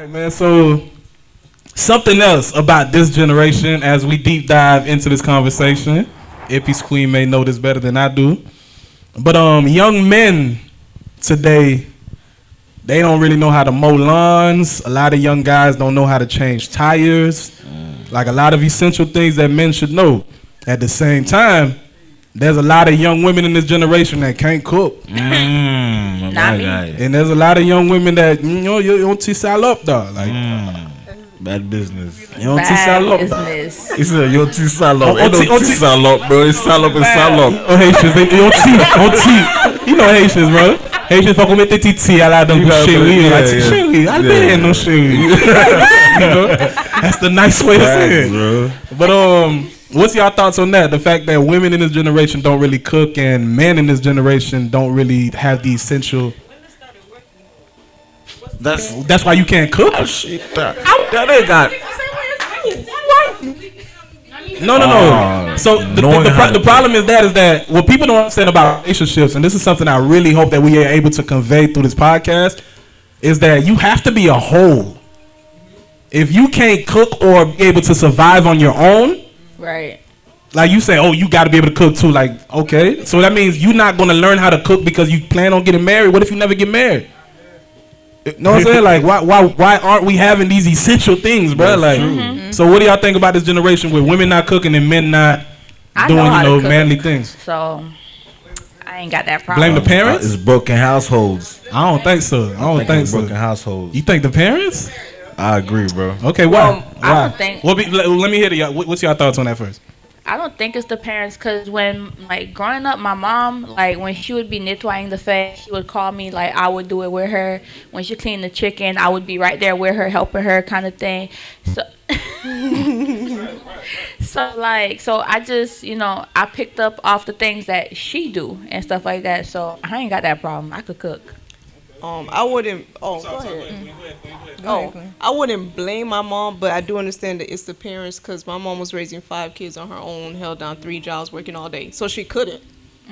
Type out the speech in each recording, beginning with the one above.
right, man. So something else about this generation as we deep dive into this conversation. Ippy's Queen may know this better than I do. But young men today, they don't really know how to mow lawns. A lot of young guys don't know how to change tires. Like a lot of essential things that men should know. At the same time, there's a lot of young women in this generation that can't cook. Not me. And there's a lot of young women that, you don't see up though. Like, bad business. you don't see salop. He said, you don't see salop. Ain't no see salop, bro. It's salop and salop. Oh, Haitians, they don't see. You know Haitians, bro. Haitians fuck with titi. I like them chérie. Like chérie. I bet no chérie. You know, that's the nice way to say it. Bro. But what's y'all thoughts on that? The fact that women in this generation don't really cook and men in this generation don't really have the essential. That's why you can't cook. Oh shit! That ain't got. No. So the problem is that what people don't understand about relationships, and this is something I really hope that we are able to convey through this podcast, is that you have to be a whole. If you can't cook or be able to survive on your own, right? Like you say, oh, you got to be able to cook too. Like, okay, so that means you're not going to learn how to cook because you plan on getting married. What if you never get married? You know what I'm saying? Like, why aren't we having these essential things, bro? Like, so what do y'all think about this generation with women not cooking and men not doing, manly things? So, I ain't got that problem. Blame the parents? It's broken households. I don't think so. I don't think so. Broken households. You think the parents? I agree, bro. Okay, why? I don't think. Let me hear y'all. What's y'all thoughts on that first? I don't think it's the parents, because when, like, growing up, my mom, like, when she would be nettoying the fish, she would call me, like, I would do it with her. When she cleaned the chicken, I would be right there with her, helping her, kind of thing. So, so I just, I picked up off the things that she do and stuff like that. So I ain't got that problem. I could cook. I wouldn't. Oh, go ahead. I wouldn't blame my mom, but I do understand that it's the parents, because my mom was raising 5 kids on her own, held down 3 jobs, working all day, so she couldn't.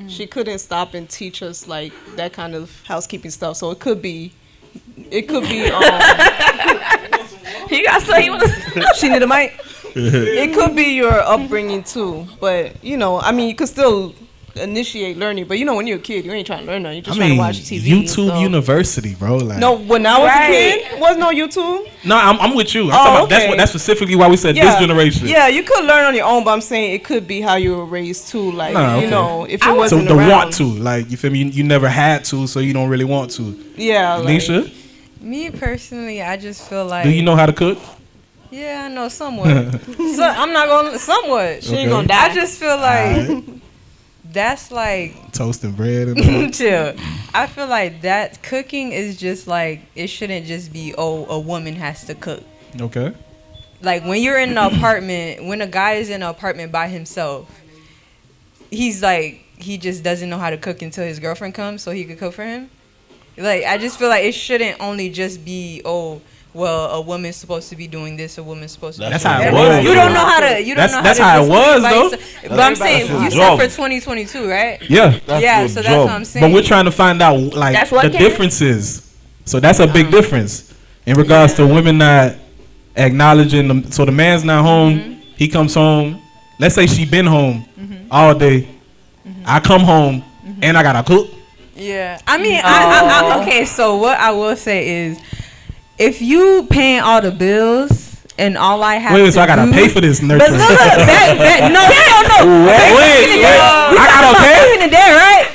She couldn't stop and teach us like that kind of housekeeping stuff. So it could be. You got something? She need a mic. It could be your upbringing too, but you could still initiate learning, but when you're a kid, you ain't trying to learn nothing. You just trying to watch TV. YouTube University, bro. Like, no, when I was a kid, was no YouTube. No, I'm with you. That's specifically why we said this generation. Yeah, you could learn on your own, but I'm saying it could be how you were raised too. Like, if it wasn't so the around. want to, like, you feel me? You never had to, so you don't really want to. Yeah, Nisha? Me personally, I just feel like. Do you know how to cook? Yeah, I know somewhat. So I'm not gonna somewhat. She ain't gonna die. I just feel like. That's like toasting bread and chill. I feel like that cooking is just like, it shouldn't just be a woman has to cook. Okay. Like when you're in an apartment, when a guy is in an apartment by himself, he's like, he just doesn't know how to cook until his girlfriend comes so he could cook for him. Like, I just feel like it shouldn't only just be, well, a woman's supposed to be doing this, a woman's supposed to be That's doing how that. it was. You don't know how to. That's how it was, though. But I'm saying, you said for 2022, right? Yeah. So that's what I'm saying. But we're trying to find out, like, the differences. So that's a big difference in regards to women not acknowledging them. So the man's not home. He comes home. Let's say she been home all day. I come home and I gotta cook. Yeah. I mean, okay. So what I will say is, if you paying all the bills and all I have so I gotta pay for this nurturing. But look, no. Wait, I gotta pay? Back in the day, right?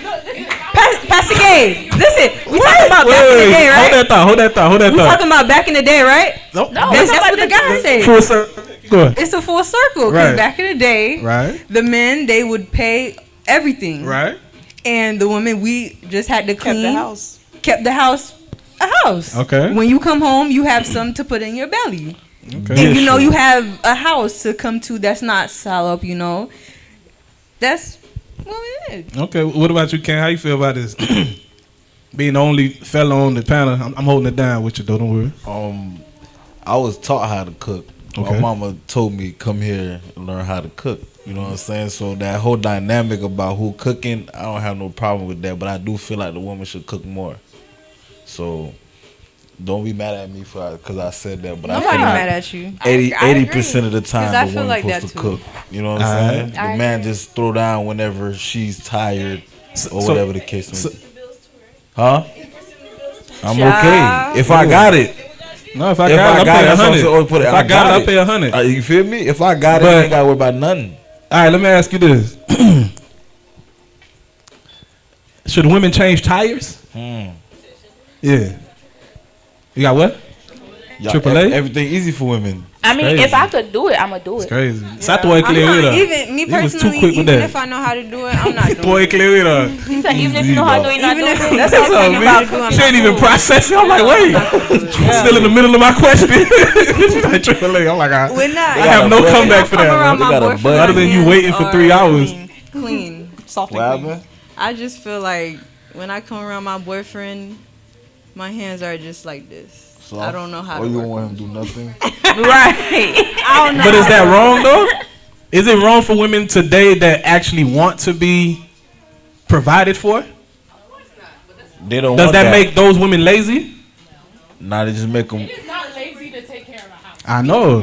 Pastor Gabe, listen, we talking about back in the day, right? Hold that thought. We talking about back in the day, right? Nope. No, that's what the guy said. Full circle. Go ahead. It's a full circle. Because back in the day, the men, they would pay everything. Right. And the women, we just had to clean. Kept the house. A house. Okay. When you come home, you have something to put in your belly. Okay. And you have a house to come to that's not salop, That's what it is. Okay. What about you, Ken? How you feel about this? Being the only fella on the panel, I'm holding it down with you, though. Don't worry. I was taught how to cook. Okay. My mama told me, come here and learn how to cook. You know what I'm saying? So that whole dynamic about who cooking, I don't have no problem with that. But I do feel like the woman should cook more. So Don't be mad at me for because I said that, but Nobody I feel like mad at you. 80% of the time 'Cause I the feel woman's like supposed that to too. cook. You know what I'm saying? I The man agree. just throw down whenever she's tired or so- whatever the case may so- be. Huh? I'm Child. okay if I got it. No, if I If got I it, got I it, pay that's what I'm saying. Oh, $100. put it. If I got it, I pay $100. You feel me? If I got it, But- I ain't gotta worry about nothing. All right, let me ask you this: should women change tires? Yeah. You got what? Y'all, AAA? everything easy for women. I mean, crazy. if I could do it, I'ma do It's it. crazy. Satoe I'm not, Clear. even me He was too personally, quick with even that. if I know how to do it, I'm not doing Boy, it. clear it up. He said, even if you know how to do it, you're not Even doing if it. that's That's all all, you about to do, man. I'm She not ain't even doing it. processing. I'm like, wait. Still in the middle of my question. She's like, AAA. I'm like, We're not. I have no comeback for Come that, around man. They my got a boyfriend, budget. my Other than you hands waiting for are 3 hours. Clean. Soft What and clean. happened? I just feel like when I come around my boyfriend, my hands are just like this. So I don't know how Or to you work don't want him to do nothing? Right. I don't know. But is that wrong, though? Is it wrong for women today that actually want to be provided for? They don't. Does want that make those women lazy? Nah, they just make them. It's not lazy to take care of a house. I know.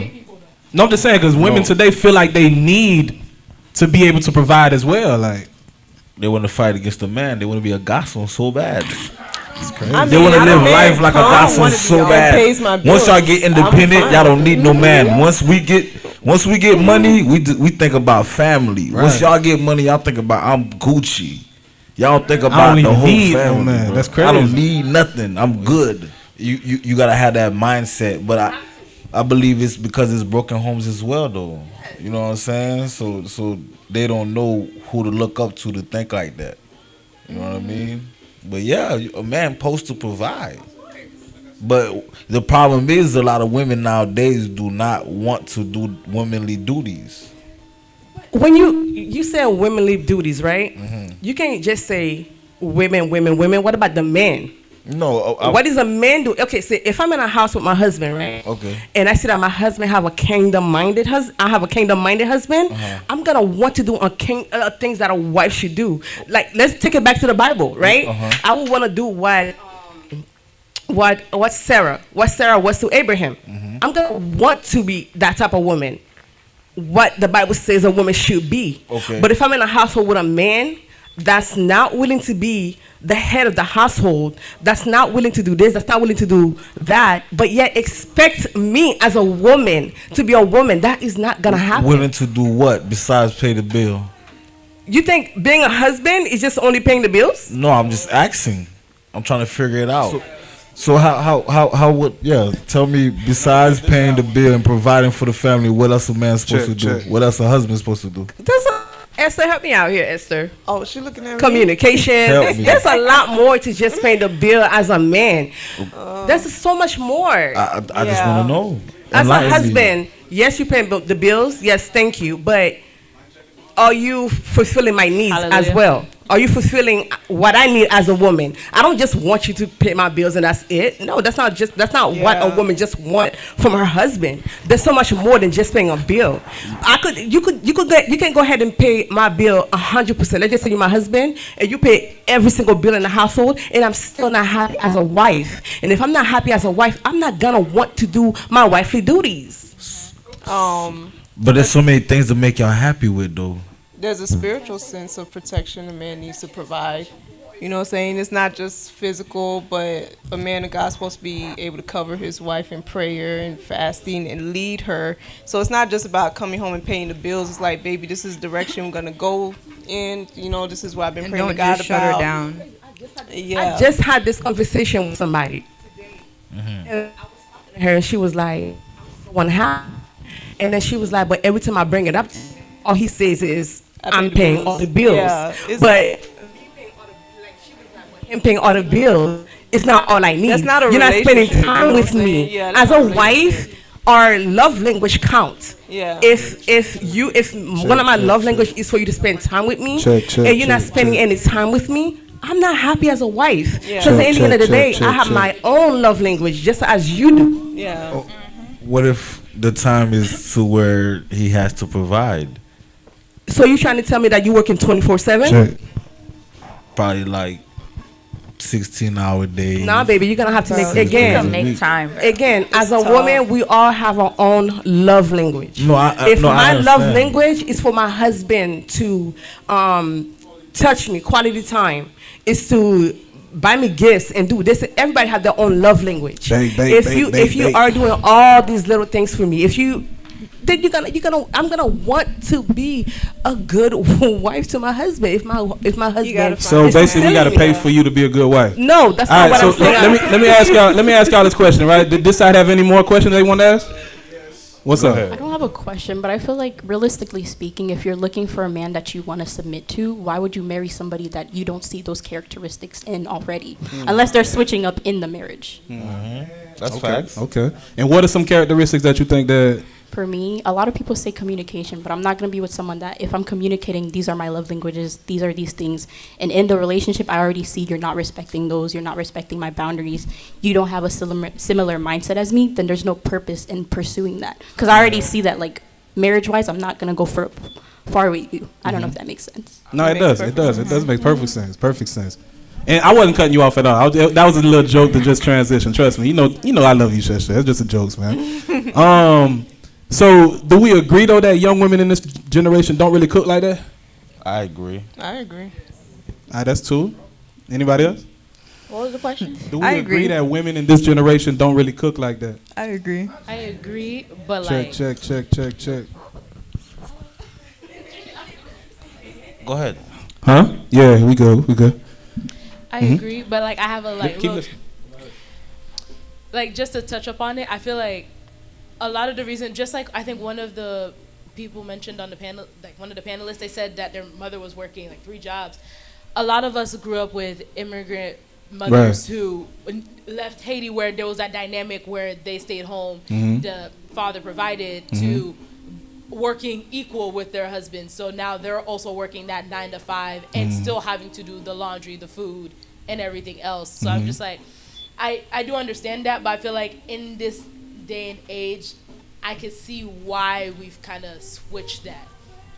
No, I'm just saying because women today feel like they need to be able to provide as well. Like They want to fight against the man. They want to be a gossip so bad. I They mean, want to I'm live a man. life like a I gossip wanna be so on bad. pays my Once bills. y'all get I'm independent, fine. y'all don't need no man. Once we get money, we think about family. Once Right. y'all get money, y'all think about I'm Gucci. Y'all don't think I about don't the even whole need no family. man. Bro. That's I don't crazy. need nothing. I'm good. You gotta have that mindset. But I believe it's because it's broken homes as well, though. You know what I'm saying? So they don't know who to look up to think like that. You know what I mean? But yeah, a man supposed to provide. But the problem is a lot of women nowadays do not want to do womanly duties. When you say womanly duties, right? You can't just say women. What about the men? No, What does a man do? Okay, so if I'm in a house with my husband, right? Okay. And I see that my husband have a kingdom-minded husband. I have a kingdom-minded husband. I'm gonna want to do things that a wife should do. Like, let's take it back to the Bible, right? I would want to do what Sarah was to Abraham. I'm gonna want to be that type of woman. What the Bible says a woman should be. Okay. But if I'm in a household with a man that's not willing to be the head of the household, that's not willing to do this, that's not willing to do that, but yet expect me as a woman to be a woman, that is not gonna happen. Willing to do what besides pay the bill? You think being a husband is just only paying the bills? No, I'm just asking. I'm trying to figure it out. So how would tell me besides paying the bill and providing for the family, what else a man's supposed to do? What else a husband's supposed to do? Esther, help me out here, Esther. Oh, she looking at me. Communication. Help me. There's a lot more to just paying the bill as a man. There's so much more. I just Yeah. want to know. As a Enlighten me. husband, yes, you pay the bills. Yes, thank you. But are you fulfilling my needs as Hallelujah. well? Are you fulfilling what I need as a woman? I don't just want you to pay my bills and that's it. No, that's not what a Yeah. woman just want from her husband. There's so much more than just paying a bill. You can go ahead and pay my bill 100%. Let's just say you're my husband and you pay every single bill in the household, and I'm still not happy as a wife. And if I'm not happy as a wife, I'm not gonna want to do my wifely duties. But there's so many things to make y'all happy with, though. There's a spiritual sense of protection a man needs to provide. You know what I'm saying? It's not just physical, but a man of God's supposed to be able to cover his wife in prayer and fasting and lead her. So it's not just about coming home and paying the bills. It's like, baby, this is the direction we're going to go in. You know, this is what I've been And praying to don't God just about. shut her down. Yeah. I just had this conversation with somebody. And I was talking to her, and she was like, "One half," and then she was like, "But every time I bring it up, all he says is I pay I'm the paying bills." all the bills." Yeah, it's- But him paying all the bills is not all I need. That's not a You're not spending relationship, time you know with what I'm me saying? Yeah, that's as a not a wife. Our love language counts. Yeah. If one of my love language is for you to spend time with me, and you're not spending any time with me, I'm not happy as a wife. Yeah. Because at the end of the day, I have my own love language, just as you do. Yeah. What if the time is to where he has to provide? So you trying to tell me that you working 24/7? Probably like 16-hour days. Nah, baby, you're gonna have to make You again. can make time. Again, as a tough. woman, we all have our own love language. No, If no, I my love understand. language is for my husband to touch me, quality time, is to buy me gifts and do this. Everybody have their own love language. If you are doing all these little things for me, then I'm gonna want to be a good wife to my husband. If my husband. So is basically, we got to fulfilling pay me. for you to be a good wife. No, that's All not right, what so I'm saying. let me ask y'all this question, right? Did this side have any more questions they want to ask? What's up? I don't have a question, but I feel like realistically speaking, if you're looking for a man that you want to submit to, why would you marry somebody that you don't see those characteristics in already? Unless they're switching up in the marriage. That's facts. Okay. And what are some characteristics that you think that? For me, a lot of people say communication, but I'm not going to be with someone that if I'm communicating, these are my love languages, these are these things. And in the relationship, I already see you're not respecting those, you're not respecting my boundaries, you don't have a similar mindset as me, then there's no purpose in pursuing that. Because I already see that, like, marriage-wise, I'm not going to go far with you. I don't know if that makes sense. No, it does. It does make perfect sense. Perfect sense. And I wasn't cutting you off at all. That was a little joke to just transition. Trust me. You know I love you, Shesha. It's just a joke, man. So do we agree though that young women in this generation don't really cook like that? I agree. I agree. That's two. Anybody else? What was the question? Do we I agree agree. that women in this generation don't really cook like that? I agree. I agree, but Check. Go ahead. Huh? Yeah, we go. I agree, but like I have a Keep look, listening. like just to touch up on it, I feel like a lot of the reason, just like I think one of the people mentioned on the panel, like one of the panelists, they said that their mother was working like 3 jobs. A lot of us grew up with immigrant mothers who left Haiti, where there was that dynamic where they stayed home, the father provided to working equal with their husbands. So now they're also working that 9 to 5 and still having to do the laundry, the food, and everything else. So I'm just like, I do understand that, but I feel like in this day and age, I could see why we've kind of switched that.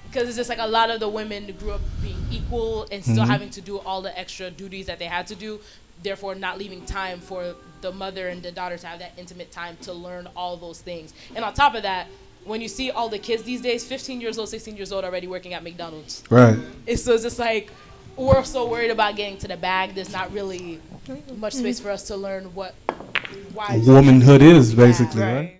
Because it's just like a lot of the women grew up being equal and still having to do all the extra duties that they had to do, therefore not leaving time for the mother and the daughter to have that intimate time to learn all those things. And on top of that, when you see all the kids these days, 15 years old, 16 years old, already working at McDonald's. Right. So it's just like, we're so worried about getting to the bag, there's not really much space for us to learn why Womanhood is basically, Yeah. right?